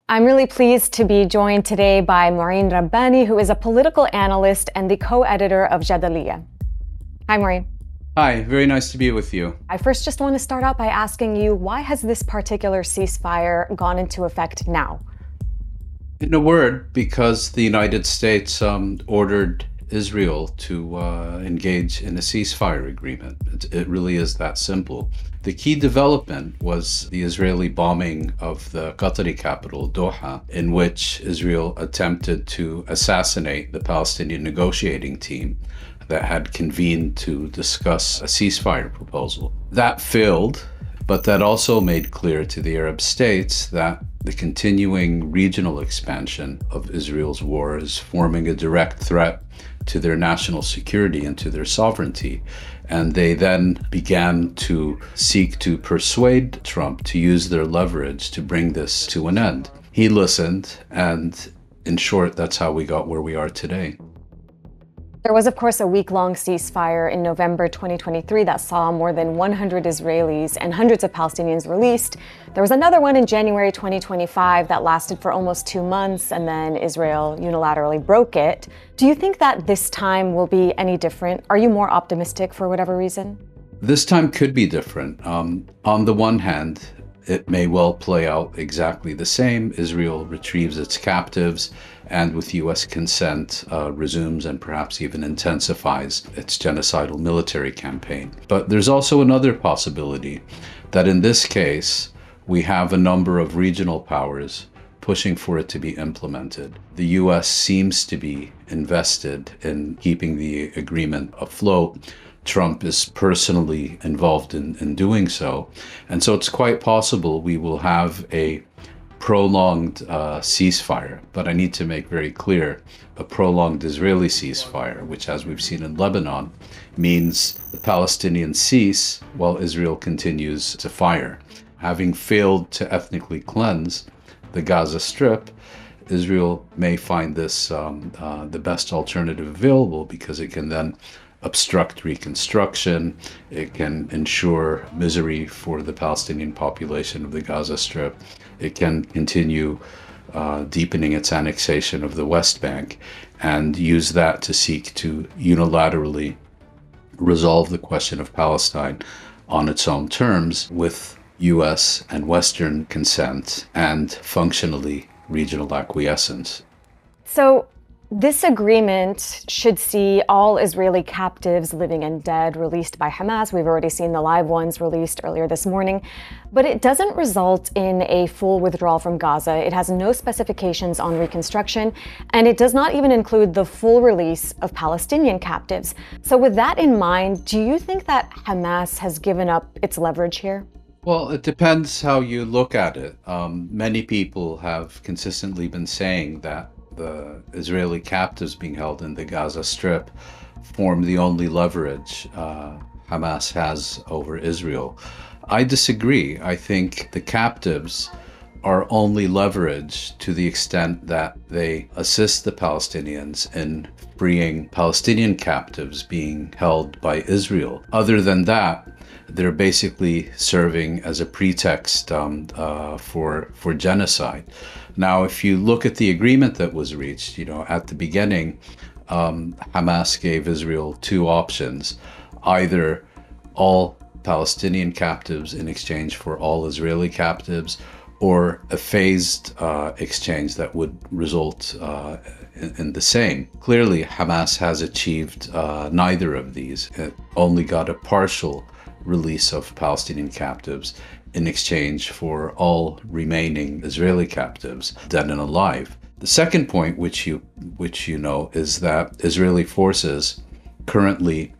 I'm really pleased to be joined today by Mouin Rabbani, who is a political analyst and the co-editor of Jadaliyya. Hi, Mouin. Hi, very nice to be with you. I first just want to start out by asking you, why has this particular ceasefire gone into effect now? In a word, because the United States ordered Israel to engage in a ceasefire agreement. It really is that simple. The key development was the Israeli bombing of the Qatari capital, Doha, in which Israel attempted to assassinate the Palestinian negotiating team that had convened to discuss a ceasefire proposal. That failed, but that also made clear to the Arab states that the continuing regional expansion of Israel's war is forming a direct threat to their national security and to their sovereignty. And they then began to seek to persuade Trump to use their leverage to bring this to an end. He listened, and in short, that's how we got where we are today. There was, of course, a week-long ceasefire in November 2023 that saw more than 100 Israelis and hundreds of Palestinians released. There was another one in January 2025 that lasted for almost 2 months, and then Israel unilaterally broke it. Do you think that this time will be any different? Are you more optimistic for whatever reason? This time could be different. On the one hand, it may well play out exactly the same. Israel retrieves its captives and with U.S. consent resumes and perhaps even intensifies its genocidal military campaign. But there's also another possibility that in this case, we have a number of regional powers pushing for it to be implemented. The U.S. seems to be invested in keeping the agreement afloat. Trump is personally involved in doing so. And so it's quite possible we will have a prolonged ceasefire. But I need to make very clear, a prolonged Israeli ceasefire, which, as we've seen in Lebanon, means the Palestinians cease while Israel continues to fire. Having failed to ethnically cleanse the Gaza Strip, Israel may find this the best alternative available because it can then obstruct reconstruction, it can ensure misery for the Palestinian population of the Gaza Strip, it can continue deepening its annexation of the West Bank, and use that to seek to unilaterally resolve the question of Palestine on its own terms with U.S. and Western consent and functionally regional acquiescence. So this agreement should see all Israeli captives, living and dead, released by Hamas. We've already seen the live ones released earlier this morning. But it doesn't result in a full withdrawal from Gaza. It has no specifications on reconstruction, and it does not even include the full release of Palestinian captives. So with that in mind, do you think that Hamas has given up its leverage here? Well, it depends how you look at it. Many people have consistently been saying that the Israeli captives being held in the Gaza Strip form the only leverage Hamas has over Israel. I disagree. I think the captives are only leverage to the extent that they assist the Palestinians in freeing Palestinian captives being held by Israel. Other than that, they're basically serving as a pretext for genocide. Now, if you look at the agreement that was reached, at the beginning, Hamas gave Israel two options: either all Palestinian captives in exchange for all Israeli captives, or a phased exchange that would result in the same. Clearly, Hamas has achieved neither of these. It only got a partial release of Palestinian captives in exchange for all remaining Israeli captives, dead and alive. The second point, which you know, is that Israeli forces currently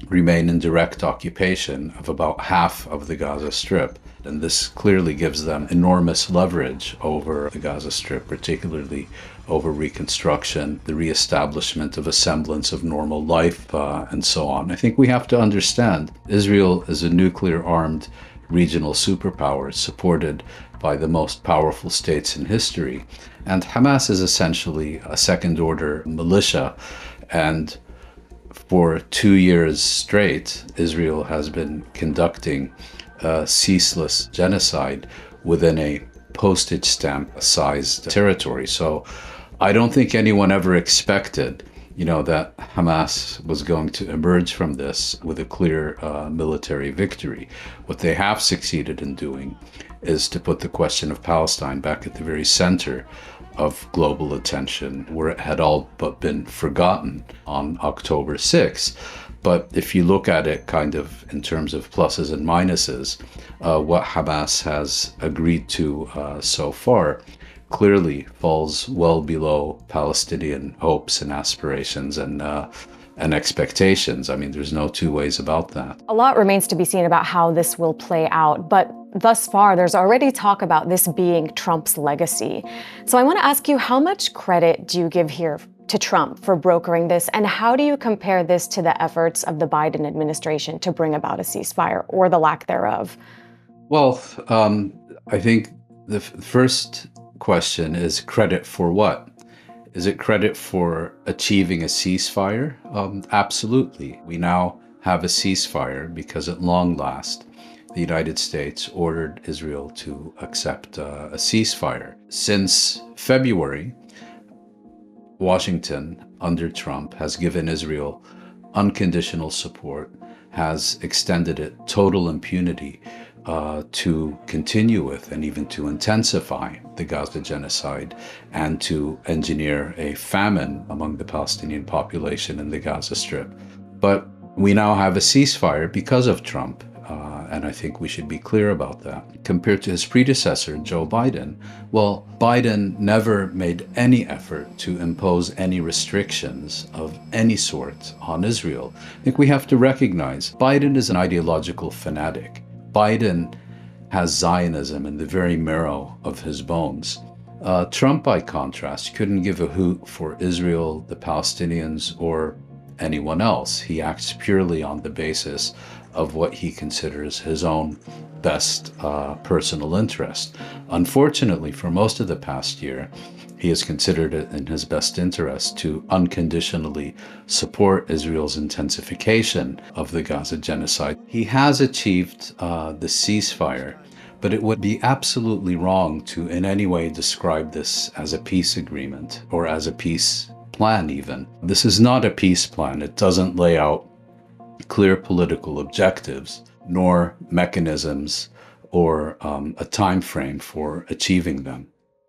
remain in direct occupation of about half of the Gaza Strip. And this clearly gives them enormous leverage over the Gaza Strip, particularly over reconstruction, the reestablishment of a semblance of normal life, and so on. I think we have to understand Israel is a nuclear-armed regional superpower supported by the most powerful states in history. And Hamas is essentially a second-order militia. And for 2 years straight, Israel has been conducting a ceaseless genocide within a postage stamp sized territory. So I don't think anyone ever expected, that Hamas was going to emerge from this with a clear military victory. What they have succeeded in doing is to put the question of Palestine back at the very center of global attention, where it had all but been forgotten on October 6th. But if you look at it kind of in terms of pluses and minuses, what Hamas has agreed to so far clearly falls well below Palestinian hopes and aspirations and expectations. I mean, there's no two ways about that. A lot remains to be seen about how this will play out, but thus far, there's already talk about this being Trump's legacy. So I want to ask you, how much credit do you give here to Trump for brokering this, and how do you compare this to the efforts of the Biden administration to bring about a ceasefire, or the lack thereof? Well, I think the first question is credit for what? Is it credit for achieving a ceasefire? Absolutely. We now have a ceasefire because at long last, the United States ordered Israel to accept a ceasefire. Since February, Washington, under Trump, has given Israel unconditional support, has extended it total impunity to continue with and even to intensify the Gaza genocide and to engineer a famine among the Palestinian population in the Gaza Strip. But we now have a ceasefire because of Trump. And I think we should be clear about that. Compared to his predecessor, Joe Biden, well, Biden never made any effort to impose any restrictions of any sort on Israel. I think we have to recognize Biden is an ideological fanatic. Biden has Zionism in the very marrow of his bones. Trump, by contrast, couldn't give a hoot for Israel, the Palestinians, or anyone else. He acts purely on the basis of what he considers his own best personal interest. Unfortunately, for most of the past year, he has considered it in his best interest to unconditionally support Israel's intensification of the Gaza genocide. He has achieved the ceasefire, but it would be absolutely wrong to in any way describe this as a peace agreement or as a peace plan even. This is not a peace plan. It doesn't lay out clear political objectives, nor mechanisms or a time frame for achieving them.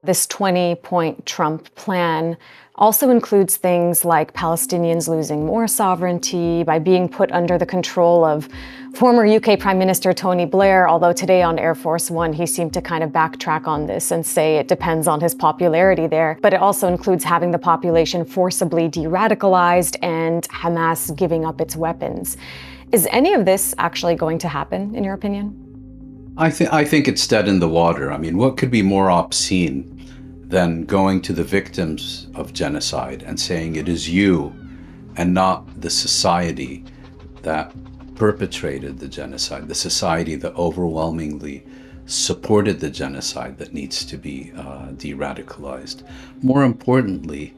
This 20-point Trump plan also includes things like Palestinians losing more sovereignty by being put under the control of former UK Prime Minister Tony Blair, although today on Air Force One he seemed to kind of backtrack on this and say it depends on his popularity there. But it also includes having the population forcibly de-radicalized and Hamas giving up its weapons. Is any of this actually going to happen, in your opinion? I think it's dead in the water. I mean, what could be more obscene than going to the victims of genocide and saying it is you and not the society that perpetrated the genocide, the society that overwhelmingly supported the genocide that needs to be de-radicalized. More importantly,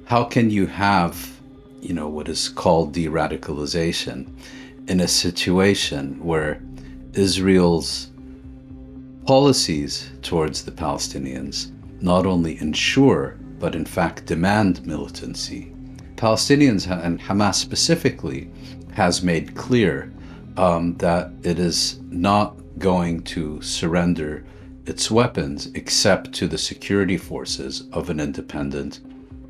how can you have, what is called de-radicalization in a situation where Israel's policies towards the Palestinians not only ensure, but in fact demand militancy? Palestinians and Hamas specifically has made clear that it is not going to surrender its weapons except to the security forces of an independent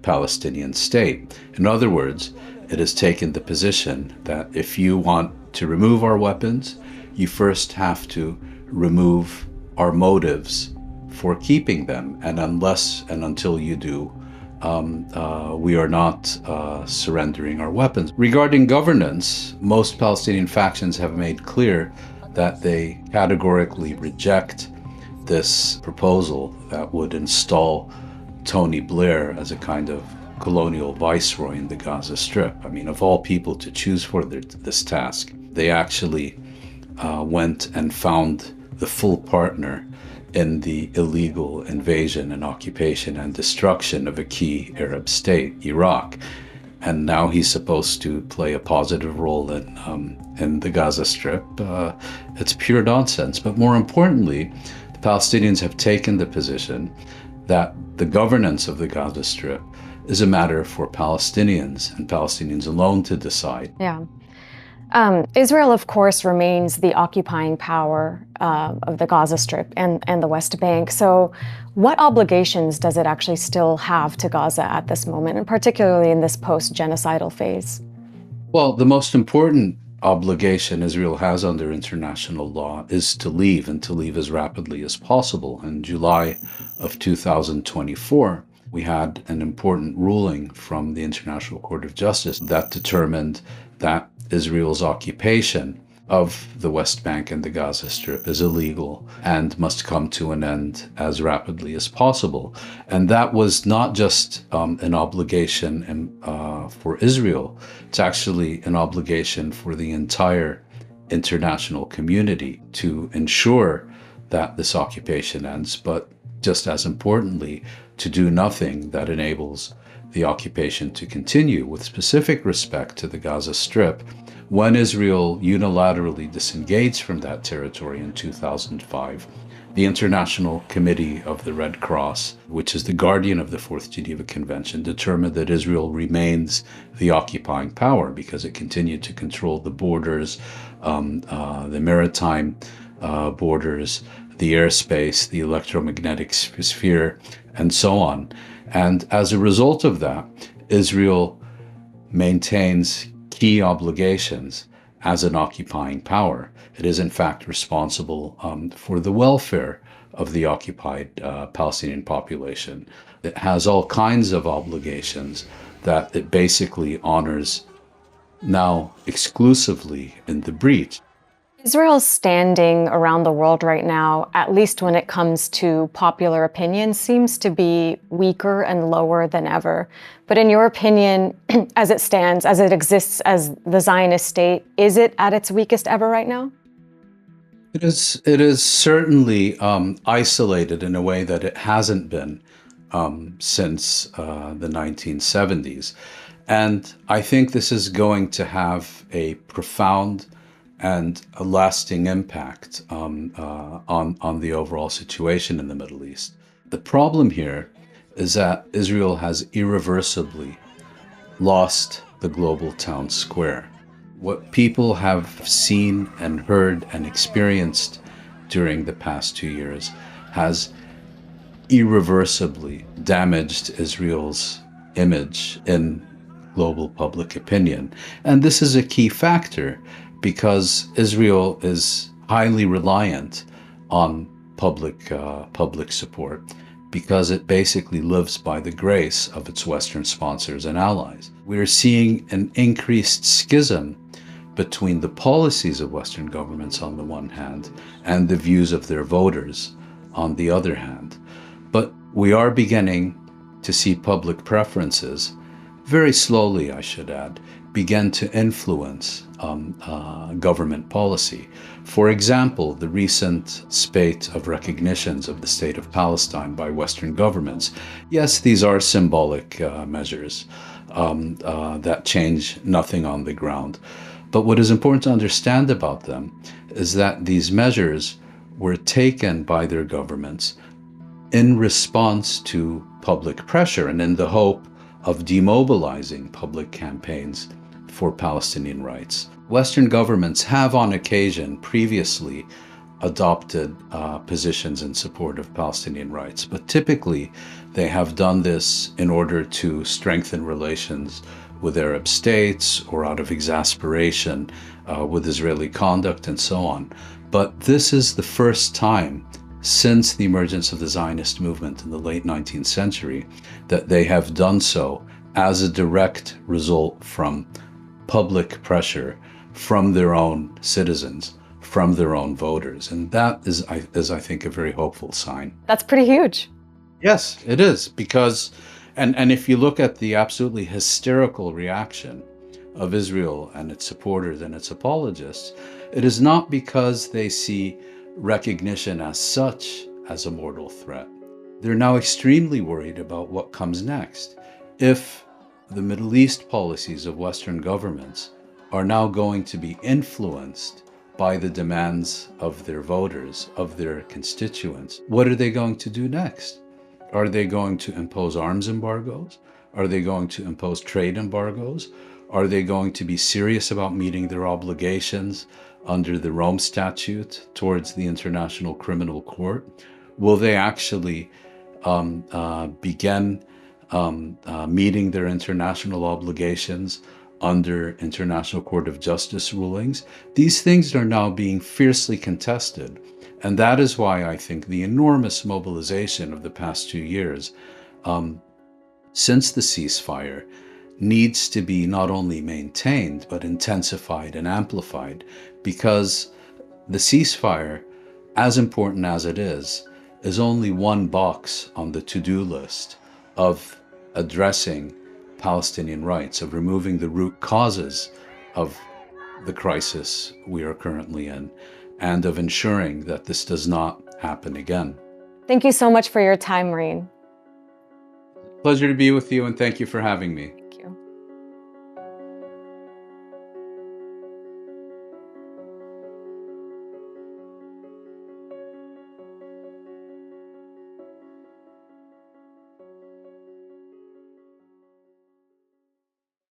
Palestinian state. In other words, it has taken the position that if you want to remove our weapons, you first have to remove our motives for keeping them. And unless and until you do, we are not surrendering our weapons. Regarding governance, most Palestinian factions have made clear that they categorically reject this proposal that would install Tony Blair as a kind of colonial viceroy in the Gaza Strip. I mean, of all people to choose for this task, they actually went and found the full partner in the illegal invasion and occupation and destruction of a key Arab state, Iraq. And now he's supposed to play a positive role in the Gaza Strip. It's pure nonsense. But more importantly, Palestinians have taken the position that the governance of the Gaza Strip is a matter for Palestinians and Palestinians alone to decide. Yeah. Israel, of course, remains the occupying power of the Gaza Strip and the West Bank. So, what obligations does it actually still have to Gaza at this moment, and particularly in this post-genocidal phase? Well, the most important obligation Israel has under international law is to leave, and to leave as rapidly as possible. In July of 2024, we had an important ruling from the International Court of Justice that determined that Israel's occupation of the West Bank and the Gaza Strip is illegal and must come to an end as rapidly as possible. And that was not just an obligation for Israel, it's actually an obligation for the entire international community to ensure that this occupation ends, but just as importantly, to do nothing that enables the occupation to continue, with specific respect to the Gaza Strip. When Israel unilaterally disengaged from that territory in 2005, the International Committee of the Red Cross, which is the guardian of the Fourth Geneva Convention, determined that Israel remains the occupying power because it continued to control the borders, the maritime borders, the airspace, the electromagnetic sphere, and so on. And as a result of that, Israel maintains key obligations as an occupying power. It is, in fact, responsible for the welfare of the occupied Palestinian population. It has all kinds of obligations that it basically honors now exclusively in the breach. Israel's standing around the world right now, at least when it comes to popular opinion, seems to be weaker and lower than ever. But in your opinion, as it stands, as it exists as the Zionist state, is it at its weakest ever right now? It is certainly isolated in a way that it hasn't been since the 1970s. And I think this is going to have a profound and a lasting impact on the overall situation in the Middle East. The problem here is that Israel has irreversibly lost the global town square. What people have seen and heard and experienced during the past 2 years has irreversibly damaged Israel's image in global public opinion. And this is a key factor because Israel is highly reliant on public support, because it basically lives by the grace of its Western sponsors and allies. We're seeing an increased schism between the policies of Western governments on the one hand and the views of their voters on the other hand. But we are beginning to see public preferences, very slowly I should add, begin to influence government policy. For example, the recent spate of recognitions of the State of Palestine by Western governments. Yes, these are symbolic measures that change nothing on the ground. But what is important to understand about them is that these measures were taken by their governments in response to public pressure and in the hope of demobilizing public campaigns for Palestinian rights. Western governments have on occasion previously adopted positions in support of Palestinian rights, but typically they have done this in order to strengthen relations with Arab states or out of exasperation with Israeli conduct and so on. But this is the first time since the emergence of the Zionist movement in the late 19th century that they have done so as a direct result from public pressure from their own citizens, from their own voters. And that is, I think, a very hopeful sign. That's pretty huge. Yes, it is, because, and if you look at the absolutely hysterical reaction of Israel and its supporters and its apologists, it is not because they see recognition as such as a mortal threat. They're now extremely worried about what comes next. If the Middle East policies of Western governments are now going to be influenced by the demands of their voters, of their constituents, what are they going to do next? Are they going to impose arms embargoes? Are they going to impose trade embargoes? Are they going to be serious about meeting their obligations under the Rome Statute towards the International Criminal Court? Will they actually begin meeting their international obligations under International Court of Justice rulings? These things are now being fiercely contested. And that is why I think the enormous mobilization of the past 2 years since the ceasefire needs to be not only maintained, but intensified and amplified, because the ceasefire, as important as it is only one box on the to-do list of addressing Palestinian rights, of removing the root causes of the crisis we are currently in, and of ensuring that this does not happen again. Thank you so much for your time, Mouin. Pleasure to be with you, and thank you for having me.